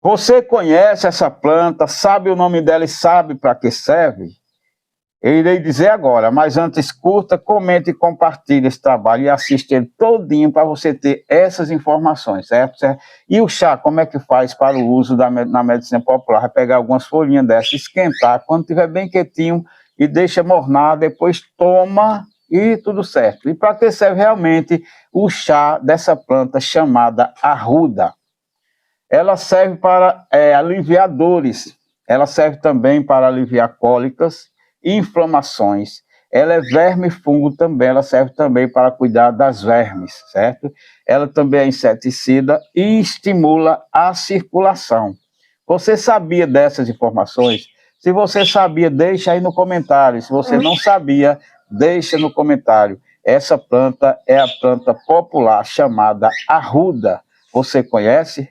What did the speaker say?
Você conhece essa planta, sabe o nome dela e sabe para que serve? Eu irei dizer agora, mas antes curta, comente e compartilhe esse trabalho e assiste ele todinho para você ter essas informações, certo? E o chá, como é que faz para o uso na medicina popular? Vai pegar algumas folhinhas dessas, esquentar, quando estiver bem quietinho e deixa mornar, depois toma e tudo certo. E para que serve realmente o chá dessa planta chamada arruda? Ela serve para aliviar dores, ela serve também para aliviar cólicas e inflamações. Ela é verme e fungo também, ela serve também para cuidar das vermes, certo? Ela também é inseticida e estimula a circulação. Você sabia dessas informações? Se você sabia, deixa aí no comentário. Se você não sabia, deixa no comentário. Essa planta é a planta popular chamada arruda. Você conhece?